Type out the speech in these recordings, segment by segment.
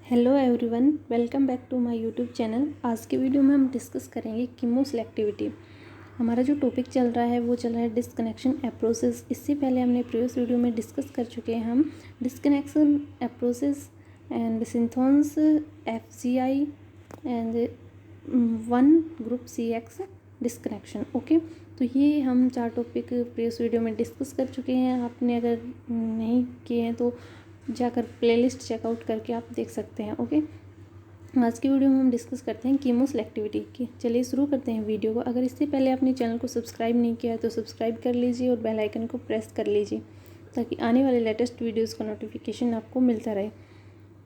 Hello everyone, welcome back to my YouTube channel. आज के video में हम डिस्कस करेंगे कीमो सेलेक्टिविटी। हमारा जो टॉपिक चल रहा है वो चल रहा है डिस्कनेक्शन अप्रोचेस। इससे पहले हमने प्रीवियस वीडियो में डिस्कस कर चुके हैं हम disconnection approaches and synthons FCI and 1 group CX disconnection. Okay, तो ये हम 4 टॉपिक प्रीवियस वीडियो में डिस्कस कर चुके हैं। आपने अगर नहीं किए हैं तो जाकर प्लेलिस्ट चेकआउट करके आप देख सकते हैं। ओके, आज की वीडियो में हम डिस्कस करते हैं कीमो सेलेक्टिविटी की। चलिए शुरू करते हैं वीडियो को। अगर इससे पहले आपने चैनल को सब्सक्राइब नहीं किया है तो सब्सक्राइब कर लीजिए और बेल आइकन को प्रेस कर लीजिए ताकि आने वाले लेटेस्ट वीडियोस का नोटिफिकेशन आपको मिलता रहे।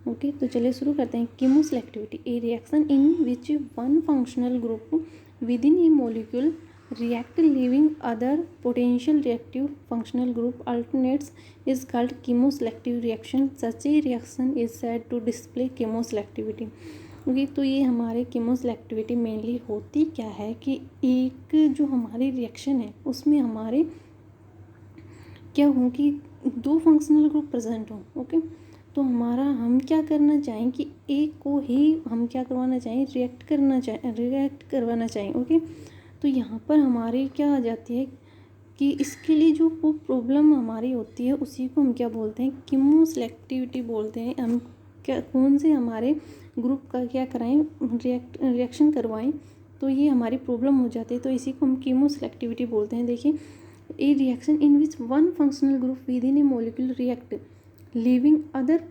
ओके, तो चलिए शुरू करते हैं। Chemo selectivity A reaction in which one functional group within A molecule react leaving other potential reactive functional group alternates is called chemoselective reaction. Such a reaction is said to display chemoselectivity. Okay, तो ये हमारे कीमोसेलेक्टिविटी mainly होती क्या है कि एक जो हमारी रिएक्शन है उसमें हमारे क्या हो कि 2 फंक्शनल ग्रुप प्रेजेंट हों। ओके, तो हमारा हम क्या करना चाहें कि एक को ही हम क्या करवाना चाहें, रिएक्ट करवाना चाहें। ओके, तो यहाँ पर हमारी क्या आ जाती है कि इसके लिए जो वो प्रॉब्लम हमारी होती है उसी को हम क्या बोलते हैं, कीमो सेलेक्टिविटी बोलते हैं। हम क्या कौन से हमारे ग्रुप का क्या कराएं, रिएक्शन करवाएं, तो ये हमारी प्रॉब्लम हो जाती है। तो इसी को हम कीमो सेलेक्टिविटी बोलते हैं। देखिए, ए reaction in which one functional group with in a molecule react leaving other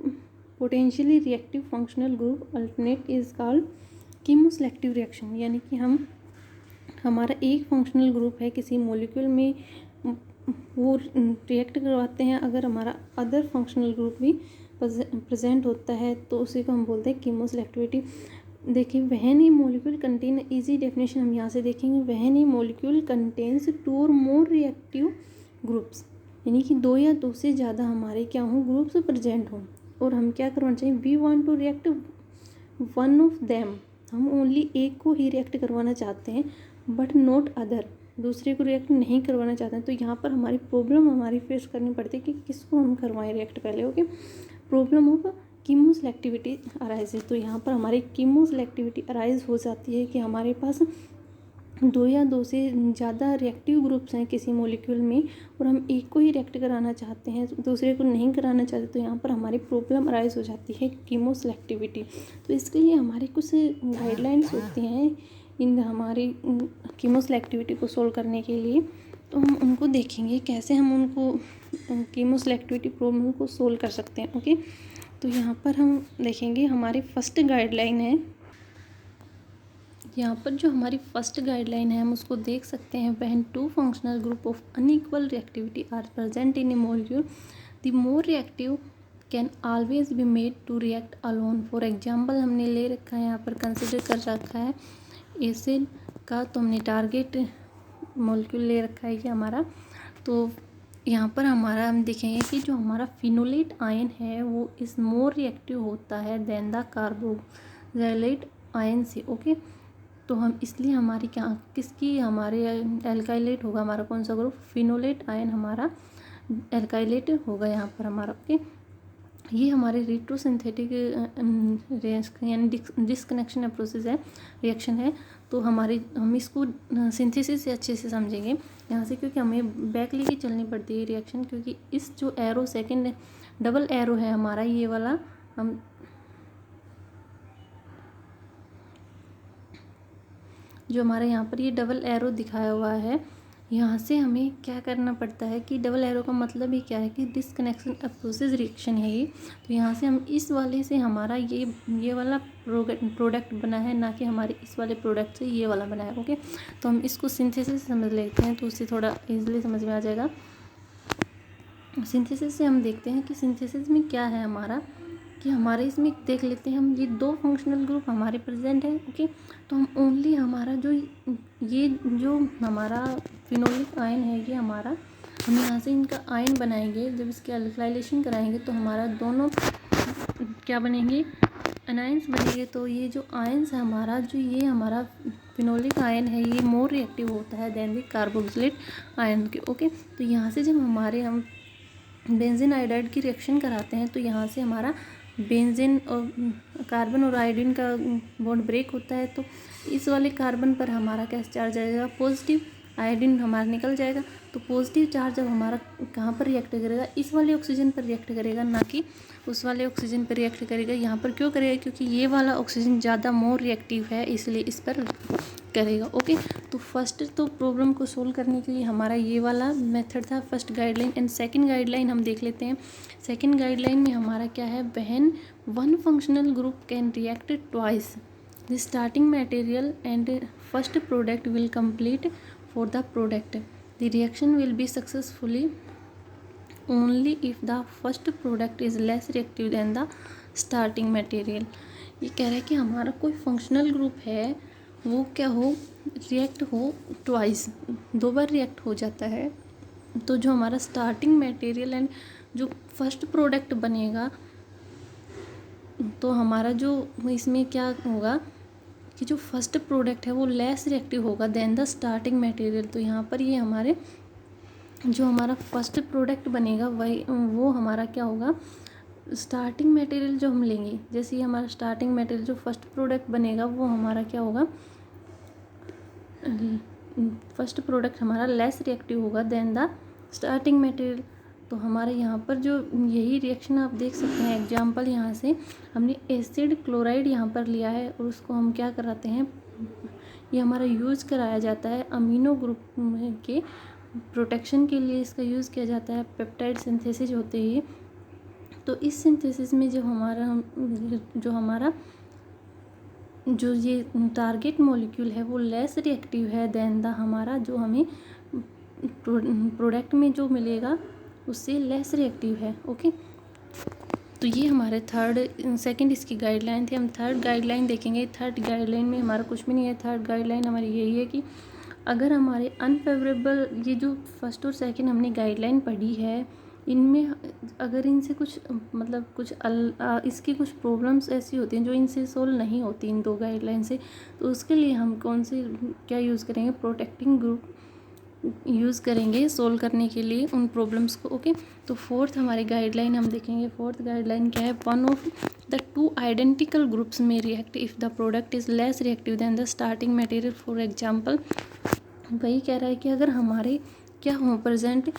potentially reactive functional group alternate is called chemo selective reaction. यानी कि हमारा एक फंक्शनल ग्रुप है किसी मॉलिक्यूल में, वो रिएक्ट करवाते हैं। अगर हमारा अदर फंक्शनल ग्रुप भी प्रेजेंट होता है तो उसी को हम बोलते हैं कीमो सेलेक्टिविटी। देखिए, when A molecule contain, easy definition हम यहाँ से देखेंगे, व्हेन ए मॉलिक्यूल कंटेन्स 2 और मोर रिएक्टिव ग्रुप्स, यानी कि 2 या 2 से ज़्यादा हमारे क्या हों, ग्रुप्स प्रेजेंट हों, और हम क्या करवाना चाहिए, we want to react one of them, हम ओनली एक को ही रिएक्ट करवाना चाहते हैं, बट नॉट अदर, दूसरे को रिएक्ट नहीं करवाना चाहते हैं। तो यहाँ पर हमारी प्रॉब्लम हमारी फेस करनी पड़ती है कि किसको हम करवाएं रिएक्ट पहले। Okay, problem of chemo selectivity arise. तो यहाँ पर हमारी कीमो सेलेक्टिविटी अराइज हो जाती है कि हमारे पास 2 या 2 से ज़्यादा रिएक्टिव ग्रुप्स हैं किसी मॉलिक्यूल में और हम एक को ही रिएक्ट कराना चाहते हैं, दूसरे को नहीं कराना चाहते। तो यहाँ पर हमारी प्रॉब्लम अराइज हो जाती है कीमो सेलेक्टिविटी। तो इसके लिए हमारी कुछ गाइडलाइंस होती हैं इन हमारी कीमो सेलेक्टिविटी को सोल्व करने के लिए। तो हम उनको देखेंगे कैसे हम उनको कीमो सेलेक्टिविटी प्रॉब्लम को सोल्व कर सकते हैं। ओके, तो यहाँ पर हम देखेंगे हमारी फर्स्ट गाइडलाइन है। यहाँ पर जो हमारी फर्स्ट गाइडलाइन है हम उसको देख सकते हैं। When 2 functional group of unequal reactivity are present in a molecule, the more reactive can always be made to react alone. For example हमने ले रखा है, यहाँ पर कंसिडर कर रखा है एसिड का, तो हमने टारगेट मॉलिक्यूल ले रखा है ये हमारा। तो यहाँ पर हमारा हम देखेंगे कि जो हमारा फिनोलेट आयन है वो इस मोर रिएक्टिव होता है देन द कार्बोक्सिलेट आयन से। ओके, तो हम इसलिए हमारी क्या किसकी हमारे एल्काइलेट होगा, हमारा कौन सा ग्रुप, फिनोलेट आयन हमारा एल्काइलेट होगा यहाँ पर हमारा। ओके, ये हमारे रिट्रोसिंथेटिक यानी डिस्कनेक्शन अप्रोचेस है, रिएक्शन है। तो हम इसको सिंथेसिस से अच्छे से समझेंगे यहाँ से, क्योंकि हमें बैक लेके चलनी पड़ती है रिएक्शन, क्योंकि इस जो एरो सेकंड डबल एरो है हमारा ये वाला, हम जो हमारे यहाँ पर ये डबल एरो दिखाया हुआ है, यहाँ से हमें क्या करना पड़ता है कि डबल एरो का मतलब ही क्या है कि डिस्कनेक्शन अप्रोचेस रिएक्शन है ये। तो यहाँ से हम इस वाले से हमारा ये वाला प्रोडक्ट बना है, ना कि हमारे इस वाले प्रोडक्ट से ये वाला बना है। ओके, तो हम इसको सिंथेसिस समझ लेते हैं तो उससे थोड़ा ईजिली समझ में आ जाएगा। सिंथेसिस से हम देखते हैं कि सिंथेसिस में क्या है हमारा, कि हमारे इसमें देख लेते हैं हम, ये 2 फंक्शनल ग्रुप हमारे प्रेजेंट है। ओके, तो हम ओनली हमारा जो हमारा फिनोलिक आयन है ये हमारा, हम यहाँ से इनका आयन बनाएंगे। जब इसके अल्काइलेशन कराएंगे तो हमारा दोनों क्या बनेंगे, अनायंस बनेंगे। तो ये जो आयन्स है हमारा, जो ये हमारा फिनोलिक आयन है ये मोर रिएक्टिव होता है देन द कार्बोक्सिलेट आयन के। ओके, तो यहाँ से जब हम बेंजीन आयोडाइड की रिएक्शन कराते हैं तो यहाँ से हमारा बेंजीन और कार्बन और आयोडीन का बॉन्ड ब्रेक होता है तो इस वाले कार्बन पर हमारा कैसा चार्ज आएगा, पॉजिटिव। आयोडीन हमारा निकल जाएगा तो पॉजिटिव चार्ज जब हमारा कहाँ पर रिएक्ट करेगा, इस वाले ऑक्सीजन पर रिएक्ट करेगा, ना कि उस वाले ऑक्सीजन पर रिएक्ट करेगा। यहाँ पर क्यों करेगा, क्योंकि ये वाला ऑक्सीजन ज़्यादा मोर रिएक्टिव है, इसलिए इस पर करेगा। ओके, तो फर्स्ट तो प्रॉब्लम को सोल्व करने के लिए हमारा ये वाला मेथड था, first guideline. And second guideline हम देख लेते हैं। सेकंड गाइडलाइन में हमारा क्या है, when one functional group can react twice the starting material and first product will complete for the product, the reaction will be successfully only if the first product is less reactive than the starting material। ये कह रहा है कि हमारा कोई functional group है वो क्या हो, रिएक्ट हो ट्वाइस, 2 बार रिएक्ट हो जाता है, तो जो हमारा स्टार्टिंग मटेरियल एंड जो फर्स्ट प्रोडक्ट बनेगा तो हमारा जो इसमें क्या होगा कि जो फर्स्ट प्रोडक्ट है वो लेस रिएक्टिव होगा देन द स्टार्टिंग मटेरियल। तो यहाँ पर ये हमारे जो हमारा फर्स्ट प्रोडक्ट बनेगा वही वो हमारा क्या होगा, स्टार्टिंग मटेरियल जो हम लेंगे, जैसे ये हमारा स्टार्टिंग मटेरियल जो फर्स्ट प्रोडक्ट बनेगा वो हमारा क्या होगा, फर्स्ट प्रोडक्ट हमारा लेस रिएक्टिव होगा देन द स्टार्टिंग मटेरियल। तो हमारे यहाँ पर जो यही रिएक्शन आप देख सकते हैं, एग्जांपल यहाँ से हमने एसिड क्लोराइड यहाँ पर लिया है और उसको हम क्या कराते हैं, ये हमारा यूज़ कराया जाता है अमीनो ग्रुप के प्रोटेक्शन के लिए, इसका यूज़ किया जाता है पेप्टाइड सिंथेसिस होते ही। तो इस सिंथेसिस में जो हमारा जो ये टारगेट मॉलिक्यूल है वो लेस रिएक्टिव है देन द हमारा जो हमें प्रोडक्ट में जो मिलेगा उससे लेस रिएक्टिव है। ओके, तो ये हमारे सेकंड इसकी गाइडलाइन थी। हम थर्ड गाइडलाइन देखेंगे। थर्ड गाइडलाइन में हमारा कुछ भी नहीं है। थर्ड गाइडलाइन हमारी यही है कि अगर हमारे अनफेवरेबल, ये जो फर्स्ट और सेकंड हमने गाइडलाइन पढ़ी है इनमें अगर इनसे कुछ इसकी कुछ प्रॉब्लम्स ऐसी होती हैं जो इनसे सोल्व नहीं होती इन 2 गाइडलाइन से, तो उसके लिए हम कौन से क्या यूज़ करेंगे, प्रोटेक्टिंग ग्रुप यूज़ करेंगे सोल्व करने के लिए उन प्रॉब्लम्स को। ओके, तो फोर्थ हमारी गाइडलाइन हम देखेंगे। फोर्थ गाइडलाइन क्या है, one of the 2 identical groups में react if the product is less reactive than the starting material. For example वही कह रहा है कि अगर हमारे क्या हो प्रेजेंट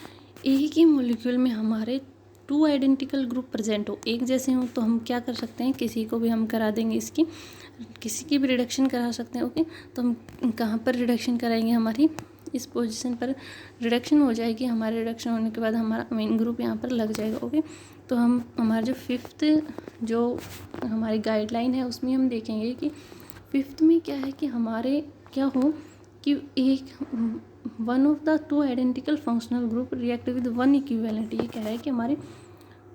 एक ही मॉलिक्यूल में हमारे 2 आइडेंटिकल ग्रुप प्रेजेंट हो, एक जैसे हो, तो हम क्या कर सकते हैं, किसी को भी हम करा देंगे, इसकी किसी की भी रिडक्शन करा सकते हैं। ओके, तो हम कहाँ पर रिडक्शन कराएंगे, हमारी इस पोजीशन पर रिडक्शन हो जाएगी। हमारे रिडक्शन होने के बाद हमारा अमीन ग्रुप यहाँ पर लग जाएगा। ओके, तो हम हमारा जो फिफ्थ जो हमारी गाइडलाइन है उसमें हम देखेंगे कि फिफ्थ में क्या है कि हमारे क्या हो कि एक one of the 2 identical functional group react with 1 equivalent. ये क्या है कि हमारे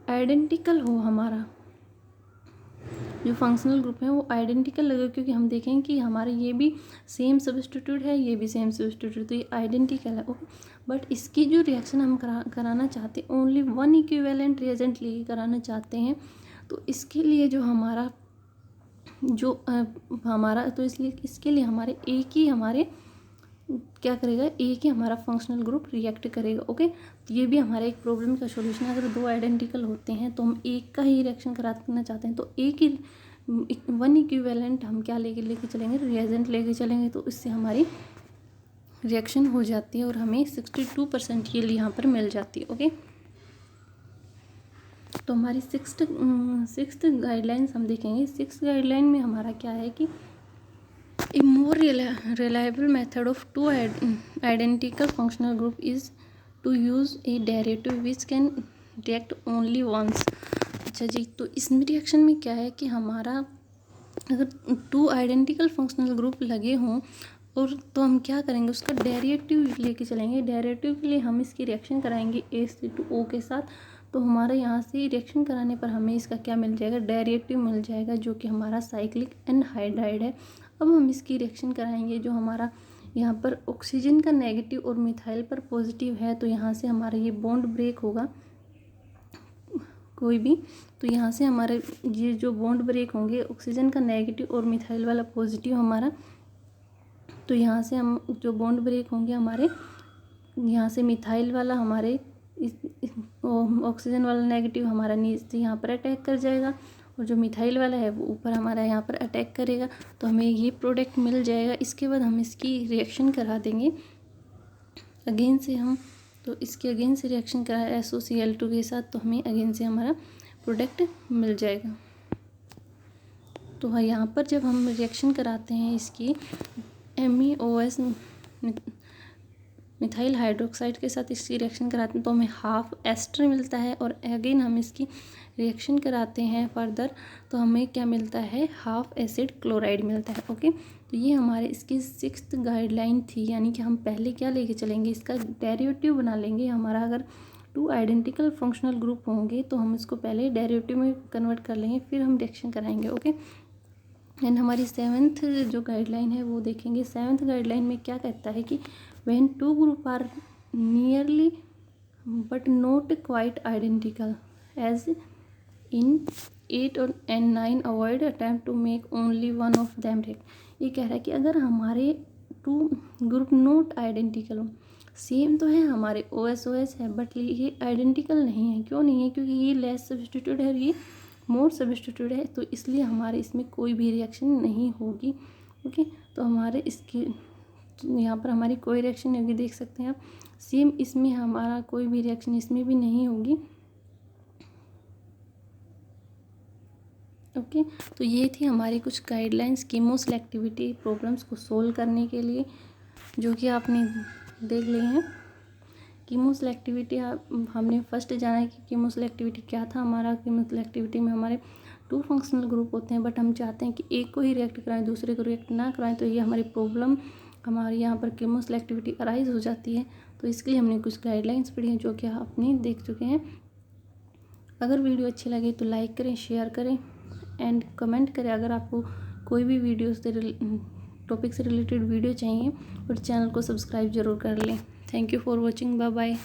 आइडेंटिकल हो, हमारा जो फंक्शनल ग्रुप है वो आइडेंटिकल लगे, क्योंकि हम देखेंगे कि हमारे ये भी सेम सब्स्टिट्यूट है, ये भी सेम सब्स्टिट्यूट, तो ये आइडेंटिकल है। ओके, बट इसकी जो रिएक्शन हम कराना चाहते हैं ओनली 1 इक्विवेलेंट रिएजेंट लेके कराना चाहते हैं, तो इसके लिए जो हमारा तो इसलिए इसके लिए हमारे एक ही हमारे क्या करेगा, एक ही हमारा फंक्शनल ग्रुप रिएक्ट करेगा। ओके, तो ये भी हमारे एक प्रॉब्लम का सॉल्यूशन है। अगर 2 आइडेंटिकल होते हैं तो हम एक का ही रिएक्शन कराना चाहते हैं, तो एक ही 1 इक्विवेलेंट हम क्या लेके चलेंगे, रिएजेंट लेके चलेंगे, तो इससे हमारी रिएक्शन हो जाती है और हमें 62% यील्ड यहाँ पर मिल जाती है। ओके, तो हमारी सिक्स्थ गाइडलाइंस हम देखेंगे। 6th गाइडलाइन में हमारा क्या है कि A more reliable method of 2 identical functional group is to use a derivative which can react only once। अच्छा जी, तो इसमें रिएक्शन में क्या है कि हमारा अगर 2 आइडेंटिकल फंक्शनल ग्रुप लगे हों और तो हम क्या करेंगे, उसका डेरिवेटिव लेके चलेंगे। डेरिवेटिव के लिए हम इसकी रिएक्शन कराएंगे A(O) के साथ, तो हमारा यहाँ से रिएक्शन कराने पर हमें इसका क्या मिल जाएगा, डेरिवेटिव मिल जाएगा, जो कि हमारा साइक्लिक एनहाइड्राइड है। अब हम इसकी रिएक्शन कराएंगे, जो हमारा यहाँ पर ऑक्सीजन का नेगेटिव और मिथाइल पर पॉजिटिव है, तो यहाँ से हमारा ये बॉन्ड ब्रेक होगा कोई भी, तो यहाँ से हमारे ये जो बॉन्ड ब्रेक होंगे ऑक्सीजन का नेगेटिव और मिथाइल वाला पॉजिटिव हमारा, तो यहाँ से हम जो बॉन्ड ब्रेक होंगे हमारे यहाँ से मिथाइल वाला हमारे ऑक्सीजन वाला नेगेटिव हमारा नीचे यहाँ पर अटैक कर जाएगा और जो मिथाइल वाला है वो ऊपर हमारा यहाँ पर अटैक करेगा, तो हमें ये प्रोडक्ट मिल जाएगा। इसके बाद हम इसकी रिएक्शन करा देंगे अगेन से हम, तो इसके अगेन से रिएक्शन करा SOCl2 के साथ, तो हमें अगेन से हमारा प्रोडक्ट मिल जाएगा। तो हाँ, यहाँ पर जब हम रिएक्शन कराते हैं इसकी MEOS मिथाइल हाइड्रोक्साइड के साथ इसकी रिएक्शन कराते हैं, तो हमें हाफ एस्टर मिलता है। और अगेन हम इसकी रिएक्शन कराते हैं फर्दर, तो हमें क्या मिलता है, हाफ एसिड क्लोराइड मिलता है। ओके, तो ये हमारे इसकी 6th गाइडलाइन थी, यानी कि हम पहले क्या लेके चलेंगे, इसका डेरिवेटिव बना लेंगे। हमारा अगर 2 आइडेंटिकल फंक्शनल ग्रुप होंगे तो हम इसको पहले डेरिवेटिव में कन्वर्ट कर लेंगे, फिर हम रिएक्शन कराएंगे। ओके, एंड हमारी 7th जो गाइडलाइन है वो देखेंगे। 7th गाइडलाइन में क्या कहता है कि when 2 group are nearly but not quite identical as in 8 and 9 avoid attempt to make only one of them react. ये कह रहा है कि अगर हमारे 2 ग्रुप नॉट आइडेंटिकल हो, सेम तो है, हमारे OS है, बट ये आइडेंटिकल नहीं है। क्यों नहीं है, क्योंकि ये लेस सब्स्टिट्यूट है और ये मोर सब्स्टिट्यूट है, तो इसलिए हमारे इसमें कोई भी रिएक्शन नहीं होगी। ओके, तो हमारे इसकी यहाँ पर हमारी कोई रिएक्शन नहीं होगी, देख सकते हैं आप। सेम इसमें हमारा कोई भी रिएक्शन इसमें भी नहीं होगी। ओके, तो ये थी हमारी कुछ गाइडलाइंस कीमोसेलेक्टिविटी प्रॉब्लम्स को सोल्व करने के लिए, जो कि आपने देख लिए हैं। कीमोसेलेक्टिविटी हमने फर्स्ट जाना है कि कीमोसेलेक्टिविटी क्या था हमारा। कीमोसेलेक्टिविटी में हमारे 2 फंक्शनल ग्रुप होते हैं, बट हम चाहते हैं कि एक को ही रिएक्ट कराएं, दूसरे को रिएक्ट ना कराएं, तो ये हमारी प्रॉब्लम, हमारी यहाँ पर कीमोसेलेक्टिविटी अराइज हो जाती है। तो इसके लिए हमने कुछ गाइडलाइंस पढ़ी हैं, जो कि आपने देख चुके हैं। अगर वीडियो अच्छी लगे तो लाइक करें, शेयर करें एंड कमेंट करें। अगर आपको कोई भी वीडियो से टॉपिक से रिलेटेड वीडियो चाहिए, और चैनल को सब्सक्राइब ज़रूर कर लें। Thank you for watching, bye bye.